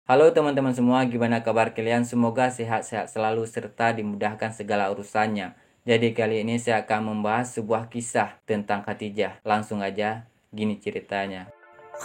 Halo teman-teman semua, gimana kabar kalian? Semoga sehat-sehat selalu serta dimudahkan segala urusannya. Jadi kali ini saya akan membahas sebuah kisah tentang Khadijah. Langsung aja, gini ceritanya.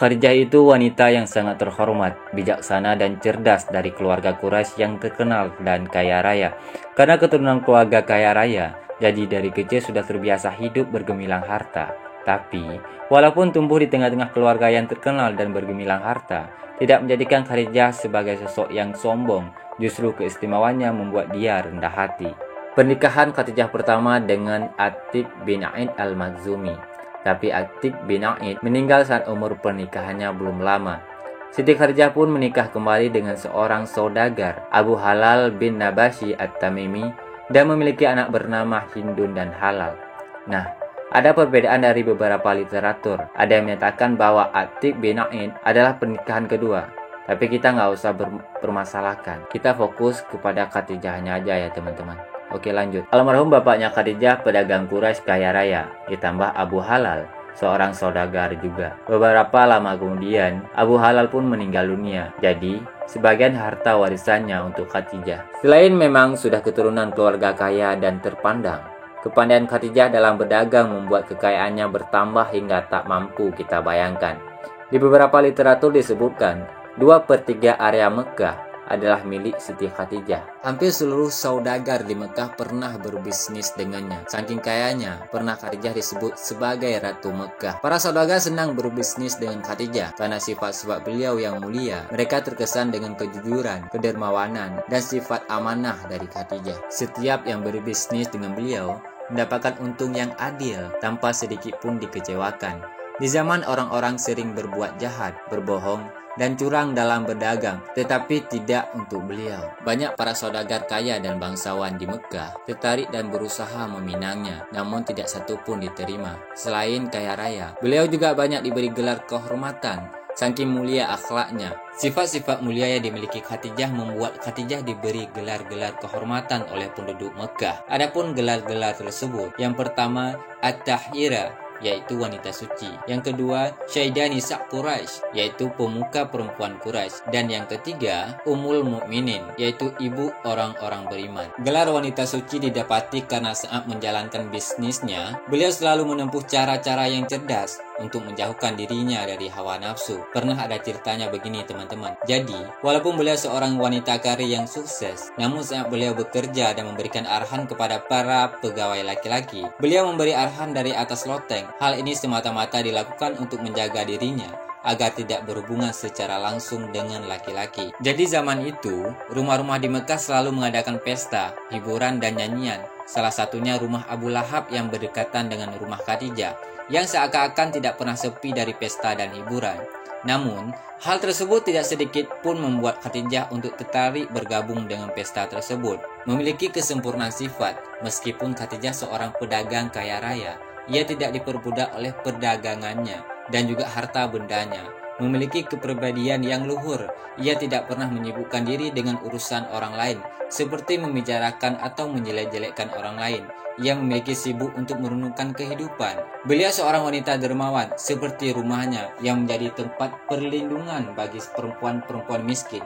Khadijah itu wanita yang sangat terhormat, bijaksana dan cerdas dari keluarga Quraisy yang terkenal dan kaya raya. Karena keturunan keluarga kaya raya, jadi dari kecil sudah terbiasa hidup bergemilang harta. Tapi, walaupun tumbuh di tengah-tengah keluarga yang terkenal dan bergemilang harta, tidak menjadikan Khadijah sebagai sosok yang sombong, justru keistimewaannya membuat dia rendah hati. Pernikahan Khadijah pertama dengan Atib bin Aid al-Makhzumi. Tapi Atib bin Aid meninggal saat umur pernikahannya belum lama. Siti Khadijah pun menikah kembali dengan seorang saudagar, Abu Halal bin Nabashi at-Tamimi, dan memiliki anak bernama Hindun dan Halal. Nah, ada perbedaan dari beberapa literatur. Ada yang menyatakan bahwa Atib bin Aid adalah pernikahan kedua. Tapi kita nggak usah bermasalahkan. Kita fokus kepada Khadijahnya aja ya teman-teman. Oke lanjut. Almarhum bapaknya Khadijah pedagang Quraisy kaya raya. Ditambah Abu Halal, seorang saudagar juga. Beberapa lama kemudian, Abu Halal pun meninggal dunia. Jadi, sebagian harta warisannya untuk Khadijah. Selain memang sudah keturunan keluarga kaya dan terpandang, kepandaian Khadijah dalam berdagang membuat kekayaannya bertambah hingga tak mampu kita bayangkan. Di beberapa literatur disebutkan, 2/3 area Mekah adalah milik Siti Khadijah. Hampir seluruh saudagar di Mekah pernah berbisnis dengannya. Saking kayanya, pernah Khadijah disebut sebagai Ratu Mekah. Para saudagar senang berbisnis dengan Khadijah karena sifat-sifat beliau yang mulia. Mereka terkesan dengan kejujuran, kedermawanan, dan sifat amanah dari Khadijah. Setiap yang berbisnis dengan beliau mendapatkan untung yang adil tanpa sedikit pun dikecewakan. Di zaman orang-orang sering berbuat jahat, berbohong, dan curang dalam berdagang, tetapi tidak untuk beliau. Banyak para saudagar kaya dan bangsawan di Mekah tertarik dan berusaha meminangnya, namun tidak satu pun diterima. Selain kaya raya, beliau juga banyak diberi gelar kehormatan. Saking mulia akhlaknya, sifat-sifat mulia yang dimiliki Khadijah membuat Khadijah diberi gelar-gelar kehormatan oleh penduduk Mekah. Adapun gelar-gelar tersebut, yang pertama At-Tahira, yaitu wanita suci. Yang kedua, Syaidah Nisa Quraisy, yaitu pemuka perempuan Quraisy. Dan yang ketiga, Ummul Mukminin, yaitu ibu orang-orang beriman. Gelar wanita suci didapati karena saat menjalankan bisnisnya, beliau selalu menempuh cara-cara yang cerdas untuk menjauhkan dirinya dari hawa nafsu. Pernah ada ceritanya begini teman-teman. Jadi, walaupun beliau seorang wanita karir yang sukses, namun saat beliau bekerja dan memberikan arahan kepada para pegawai laki-laki, beliau memberi arahan dari atas loteng. Hal ini semata-mata dilakukan untuk menjaga dirinya agar tidak berhubungan secara langsung dengan laki-laki. Jadi zaman itu, rumah-rumah di Mekah selalu mengadakan pesta, hiburan dan nyanyian. Salah satunya rumah Abu Lahab yang berdekatan dengan rumah Khadijah, yang seakan-akan tidak pernah sepi dari pesta dan hiburan. Namun, hal tersebut tidak sedikit pun membuat Khadijah untuk tertarik bergabung dengan pesta tersebut. Memiliki kesempurnaan sifat, meskipun Khadijah seorang pedagang kaya raya, ia tidak diperbudak oleh perdagangannya dan juga harta bendanya. Memiliki kepribadian yang luhur, ia tidak pernah menyibukkan diri dengan urusan orang lain, seperti membicarakan atau menjelek-jelekkan orang lain. Ia memiliki sibuk untuk merenungkan kehidupan. Beliau seorang wanita dermawan, seperti rumahnya yang menjadi tempat perlindungan bagi perempuan-perempuan miskin,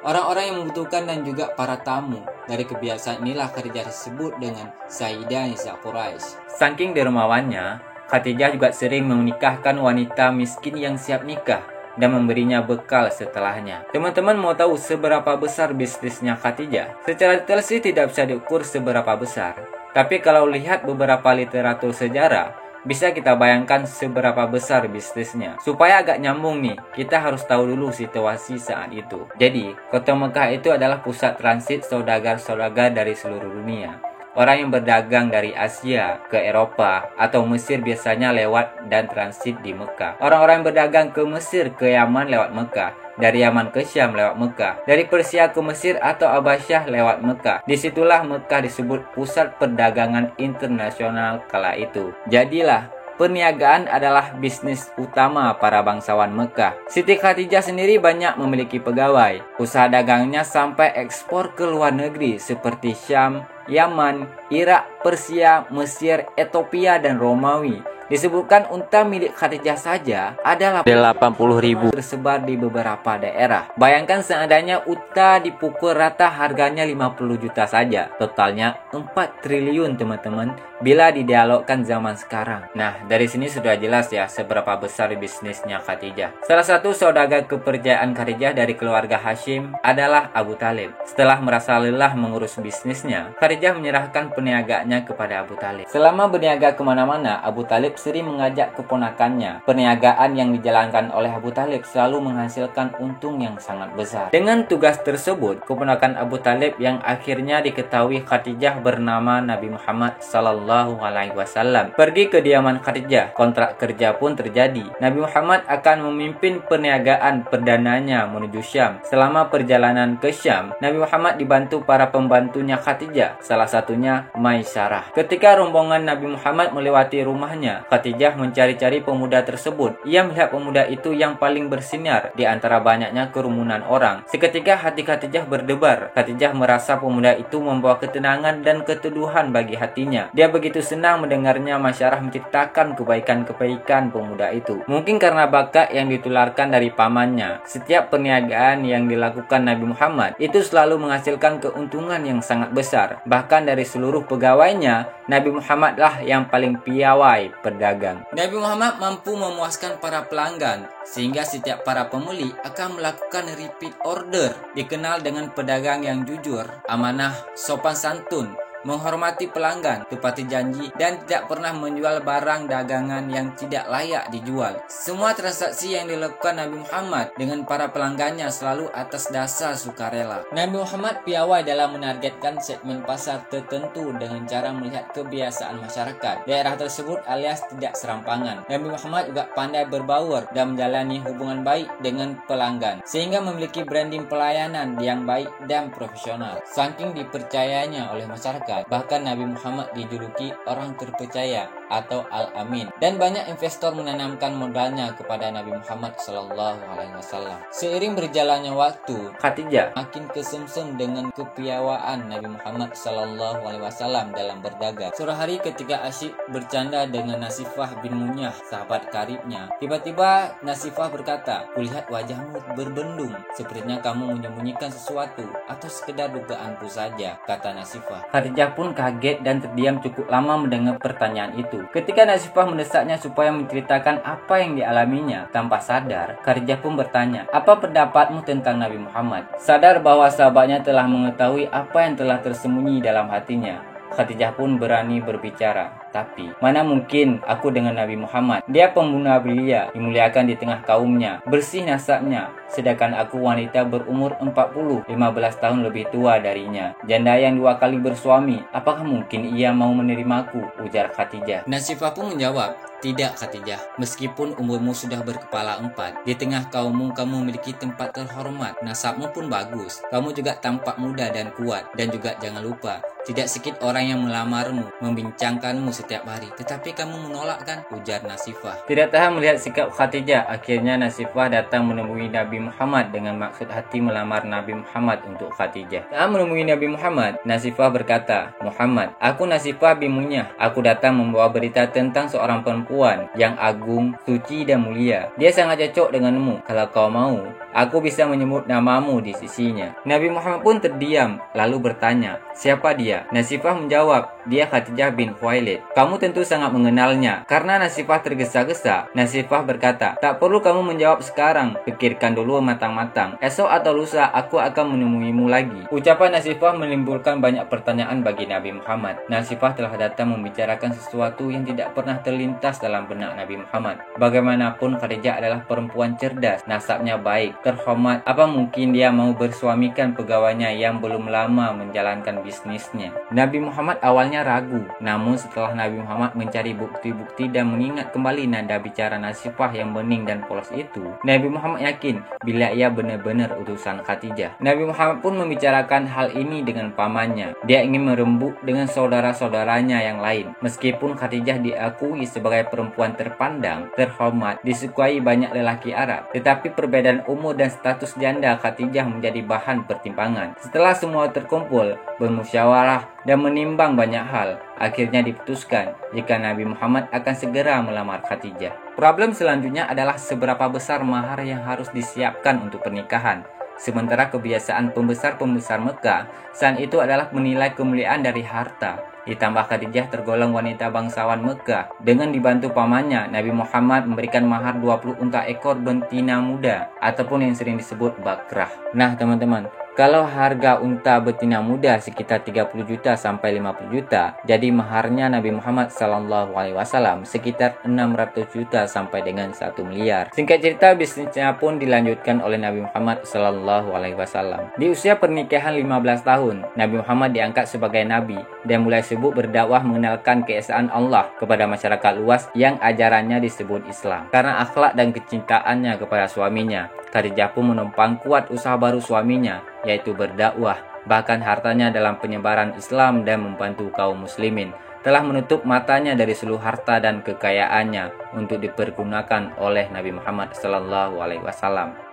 orang-orang yang membutuhkan dan juga para tamu. Dari kebiasaan inilah Khadijah disebut dengan Sayyidah Nisa Quraisy. Saking dermawannya, Khadijah juga sering menikahkan wanita miskin yang siap nikah dan memberinya bekal setelahnya. Teman-teman mau tahu seberapa besar bisnisnya Khadijah? Secara detail sih tidak bisa diukur seberapa besar. Tapi kalau lihat beberapa literatur sejarah, bisa kita bayangkan seberapa besar bisnisnya. Supaya agak nyambung nih, kita harus tahu dulu situasi saat itu. Jadi, kota Mekah itu adalah pusat transit saudagar-saudagar dari seluruh dunia. Orang yang berdagang dari Asia ke Eropa atau Mesir biasanya lewat dan transit di Mekah. Orang-orang yang berdagang ke Mesir ke Yaman lewat Mekah. Dari Yaman ke Syam lewat Mekah. Dari Persia ke Mesir atau Abasyah lewat Mekah. Disitulah Mekah disebut pusat perdagangan internasional kala itu. Jadilah, perniagaan adalah bisnis utama para bangsawan Mekah. Siti Khadijah sendiri banyak memiliki pegawai. Usaha dagangnya sampai ekspor ke luar negeri seperti Syam, Yaman, Irak, Persia, Mesir, Ethiopia, dan Romawi. Disebutkan unta milik Khadijah saja ada 80.000 tersebar di beberapa daerah. Bayangkan seandainya unta dipukul rata harganya 50 juta saja. Totalnya 4 triliun teman-teman bila didialogkan zaman sekarang. Nah, dari sini sudah jelas ya seberapa besar bisnisnya Khadijah. Salah satu saudagar kepercayaan Khadijah dari keluarga Hashim adalah Abu Talib. Setelah merasa lelah mengurus bisnisnya, Khadijah menyerahkan perniagaannya kepada Abu Talib. Selama berniaga kemana-mana, Abu Talib sering mengajak keponakannya. Perniagaan yang dijalankan oleh Abu Talib selalu menghasilkan untung yang sangat besar. Dengan tugas tersebut, keponakan Abu Talib yang akhirnya diketahui Khadijah bernama Nabi Muhammad Sallallahu Alaihi Wasallam pergi ke kediaman Khadijah. Kontrak kerja pun terjadi. Nabi Muhammad akan memimpin perniagaan perdananya menuju Syam. Selama perjalanan ke Syam, Nabi Muhammad dibantu para pembantunya Khadijah, salah satunya Maisyarah. Ketika rombongan Nabi Muhammad melewati rumahnya, Khadijah mencari-cari pemuda tersebut. Ia melihat pemuda itu yang paling bersinar di antara banyaknya kerumunan orang. Seketika hati Khadijah berdebar. Khadijah merasa pemuda itu membawa ketenangan dan keteduhan bagi hatinya. Dia begitu senang mendengarnya Maisyarah menceritakan kebaikan-kebaikan pemuda itu. Mungkin karena bakat yang ditularkan dari pamannya. Setiap perniagaan yang dilakukan Nabi Muhammad itu selalu menghasilkan keuntungan yang sangat besar. Bahkan dari seluruh pegawainya, Nabi Muhammad lah yang paling piawai pedagang. Nabi Muhammad mampu memuaskan para pelanggan sehingga setiap para pembeli akan melakukan repeat order. Dikenal dengan pedagang yang jujur, amanah, sopan santun, menghormati pelanggan, tepati janji, dan tidak pernah menjual barang dagangan yang tidak layak dijual. Semua transaksi yang dilakukan Nabi Muhammad dengan para pelanggannya selalu atas dasar sukarela. Nabi Muhammad piawai dalam menargetkan segmen pasar tertentu dengan cara melihat kebiasaan masyarakat daerah tersebut alias tidak serampangan. Nabi Muhammad juga pandai berbaur dan menjalani hubungan baik dengan pelanggan sehingga memiliki branding pelayanan yang baik dan profesional. Saking dipercayanya oleh masyarakat, bahkan Nabi Muhammad dijuluki orang terpercaya atau Al-Amin, dan banyak investor menanamkan modalnya kepada Nabi Muhammad Sallallahu Alaihi Wasallam. Seiring berjalannya waktu, Khadijah makin kesemsem dengan kepiawaan Nabi Muhammad Sallallahu Alaihi Wasallam dalam berdagang. Suatu hari ketika asyik bercanda dengan Nasifah bin Munyah, sahabat karibnya, tiba-tiba Nasifah berkata, "Kulihat wajahmu berbendung, sepertinya kamu menyembunyikan sesuatu atau sekedar dugaanku saja," kata Nasifah. Khadijah pun kaget dan terdiam cukup lama mendengar pertanyaan itu. Ketika Nasifah mendesaknya supaya menceritakan apa yang dialaminya, tanpa sadar, Khadijah pun bertanya, "Apa pendapatmu tentang Nabi Muhammad?" Sadar bahwa sahabatnya telah mengetahui apa yang telah tersembunyi dalam hatinya, Khadijah pun berani berbicara. "Tapi, mana mungkin aku dengan Nabi Muhammad? Dia pembunuh belia, dimuliakan di tengah kaumnya, bersih nasabnya, sedangkan aku wanita berumur 15 tahun lebih tua darinya, janda yang 2 kali bersuami. Apakah mungkin ia mau menerimaku?" ujar Khadijah. Nasifah pun menjawab, "Tidak Khadijah, meskipun umurmu sudah berkepala 4, di tengah kaummu kamu memiliki tempat terhormat, nasabmu pun bagus, kamu juga tampak muda dan kuat, dan juga jangan lupa, tidak sedikit orang yang melamarmu, membincangkanmu setiap hari, tetapi kamu menolakkan," ujar Nasifah. Tidak tahan melihat sikap Khadijah, akhirnya Nasifah datang menemui Nabi Muhammad dengan maksud hati melamar Nabi Muhammad untuk Khadijah. Saat menemui Nabi Muhammad, Nasifah berkata, "Muhammad, aku Nasifah bin Munyah. Aku datang membawa berita tentang seorang perempuan yang agung, suci dan mulia. Dia sangat cocok denganmu. Kalau kau mau, aku bisa menyebut namamu di sisinya." Nabi Muhammad pun terdiam, lalu bertanya, "Siapa dia?" Nasifah menjawab, "Dia Khadijah bin Khuwailid. Kamu tentu sangat mengenalnya." Karena Nasifah tergesa-gesa, Nasifah berkata, "Tak perlu kamu menjawab sekarang. Pikirkan dulu matang-matang. Esok atau lusa aku akan menemuimu lagi." Ucapan Nasifah menimbulkan banyak pertanyaan bagi Nabi Muhammad. Nasifah telah datang membicarakan sesuatu yang tidak pernah terlintas dalam benak Nabi Muhammad. Bagaimanapun Khadijah adalah perempuan cerdas, nasabnya baik, terhormat. Apa mungkin dia mau bersuamikan pegawainya yang belum lama menjalankan bisnisnya? Nabi Muhammad awalnya ragu, namun setelah Nabi Muhammad mencari bukti-bukti dan mengingat kembali nada bicara Nasifah yang bening dan polos itu, Nabi Muhammad yakin bila ia benar-benar utusan Khadijah. Nabi Muhammad pun membicarakan hal ini dengan pamannya. Dia ingin merembuk dengan saudara-saudaranya yang lain. Meskipun Khadijah diakui sebagai perempuan terpandang, terhormat, disukai banyak lelaki Arab, tetapi perbedaan umur dan status janda Khadijah menjadi bahan pertimbangan. Setelah semua terkumpul, bermusyawarah musyawarah dan menimbang banyak hal. Akhirnya diputuskan jika Nabi Muhammad akan segera melamar Khadijah. Problem selanjutnya adalah seberapa besar mahar yang harus disiapkan untuk pernikahan. Sementara kebiasaan pembesar-pembesar Mekah saat itu adalah menilai kemuliaan dari harta. Ditambah Khadijah tergolong wanita bangsawan Mekah. Dengan dibantu pamannya, Nabi Muhammad memberikan mahar 20 unta ekor betina muda ataupun yang sering disebut bakrah. Nah teman-teman, kalau harga unta betina muda sekitar 30 juta sampai 50 juta, jadi maharnya Nabi Muhammad SAW sekitar 600 juta sampai dengan 1 miliar. Singkat cerita, bisnisnya pun dilanjutkan oleh Nabi Muhammad SAW. Di usia pernikahan 15 tahun, Nabi Muhammad diangkat sebagai nabi dan mulai sibuk berdakwah mengenalkan keesaan Allah kepada masyarakat luas yang ajarannya disebut Islam. Karena akhlak dan kecintaannya kepada suaminya, Khadijah pun menopang kuat usaha baru suaminya, yaitu berdakwah. Bahkan hartanya dalam penyebaran Islam dan membantu kaum muslimin telah menutup matanya dari seluruh harta dan kekayaannya untuk dipergunakan oleh Nabi Muhammad SAW.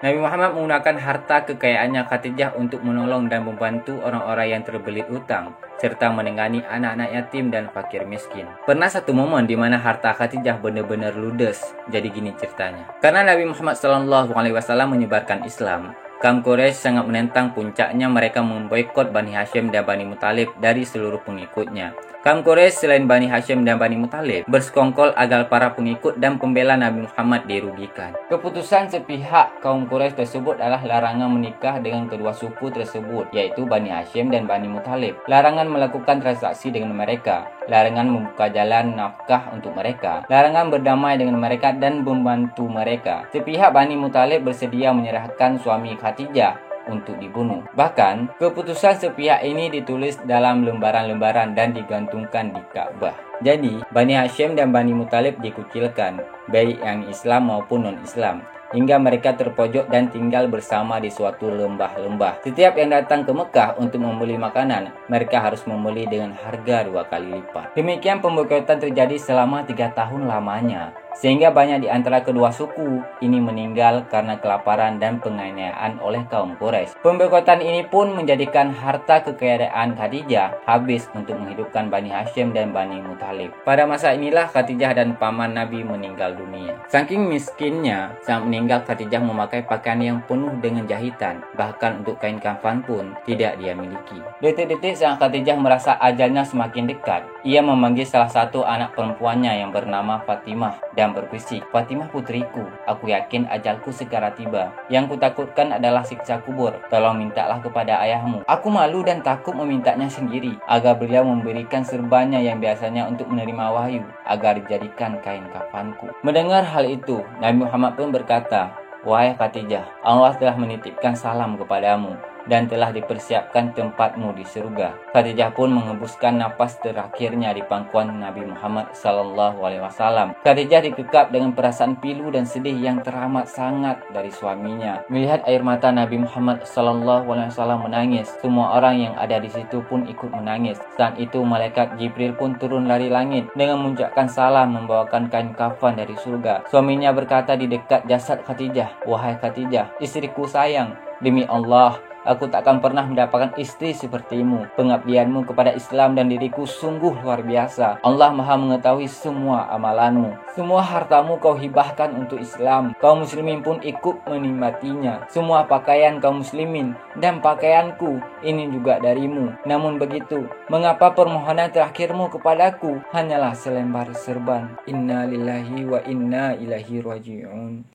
Nabi Muhammad menggunakan harta kekayaannya Khadijah untuk menolong dan membantu orang-orang yang terbelit utang, serta menengani anak-anak yatim dan fakir miskin. Pernah satu momen di mana harta Khadijah benar-benar ludes. Jadi gini ceritanya. Karena Nabi Muhammad SAW menyebarkan Islam, kaum Quraisy sangat menentang. Puncaknya mereka memboikot Bani Hashim dan Bani Muthalib dari seluruh pengikutnya. Kaum Quraisy selain Bani Hashim dan Bani Muthalib bersekongkol agar para pengikut dan pembela Nabi Muhammad dirugikan. Keputusan sepihak kaum Quraisy tersebut adalah larangan menikah dengan kedua suku tersebut, yaitu Bani Hashim dan Bani Muthalib. Larangan melakukan transaksi dengan mereka, larangan membuka jalan nafkah untuk mereka, larangan berdamai dengan mereka dan membantu mereka. Sepihak Bani Muthalib bersedia menyerahkan suami Khadijah untuk dibunuh. Bahkan, keputusan sepihak ini ditulis dalam lembaran-lembaran dan digantungkan di Ka'bah. Jadi, Bani Hashim dan Bani Muthalib dikucilkan, baik yang Islam maupun non-Islam, hingga mereka terpojok dan tinggal bersama di suatu lembah-lembah. Setiap yang datang ke Mekah untuk membeli makanan, mereka harus membeli dengan harga 2 kali lipat. Demikian pemboikotan terjadi selama 3 tahun lamanya, sehingga banyak di antara kedua suku ini meninggal karena kelaparan dan penganiayaan oleh kaum Quraisy. Pemboikotan ini pun menjadikan harta kekayaan Khadijah habis untuk menghidupkan Bani Hashim dan Bani Muthalib. Pada masa inilah Khadijah dan paman Nabi meninggal dunia. Saking miskinnya, saat meninggal Khadijah memakai pakaian yang penuh dengan jahitan. Bahkan untuk kain kafan pun tidak dia miliki. Detik-detik saat Khadijah merasa ajalnya semakin dekat, ia memanggil salah satu anak perempuannya yang bernama Fatimah dan berbisik, "Fatimah putriku, aku yakin ajalku segera tiba. Yang kutakutkan adalah siksa kubur. Tolong mintalah kepada ayahmu. Aku malu dan takut memintanya sendiri, agar beliau memberikan serbannya yang biasanya untuk menerima wahyu, agar dijadikan kain kafanku." Mendengar hal itu, Nabi Muhammad pun berkata, "Wahai Khadijah, Allah telah menitipkan salam kepadamu dan telah dipersiapkan tempatmu di surga." Khadijah pun menghembuskan napas terakhirnya di pangkuan Nabi Muhammad SAW. Khadijah dikekap dengan perasaan pilu dan sedih yang teramat sangat dari suaminya. Melihat air mata Nabi Muhammad SAW menangis, semua orang yang ada di situ pun ikut menangis. Saat itu malaikat Jibril pun turun dari langit dengan mengucapkan salam membawakan kain kafan dari surga. Suaminya berkata di dekat jasad Khadijah, "Wahai Khadijah, istriku sayang, demi Allah, aku tak akan pernah mendapatkan istri sepertimu. Pengabdianmu kepada Islam dan diriku sungguh luar biasa. Allah Maha mengetahui semua amalanmu. Semua hartamu kau hibahkan untuk Islam. Kaum muslimin pun ikut menikmatinya. Semua pakaian kaum muslimin dan pakaianku ini juga darimu. Namun begitu, mengapa permohonan terakhirmu kepadaku hanyalah selembar serban? Inna lillahi wa inna ilaihi raji'un."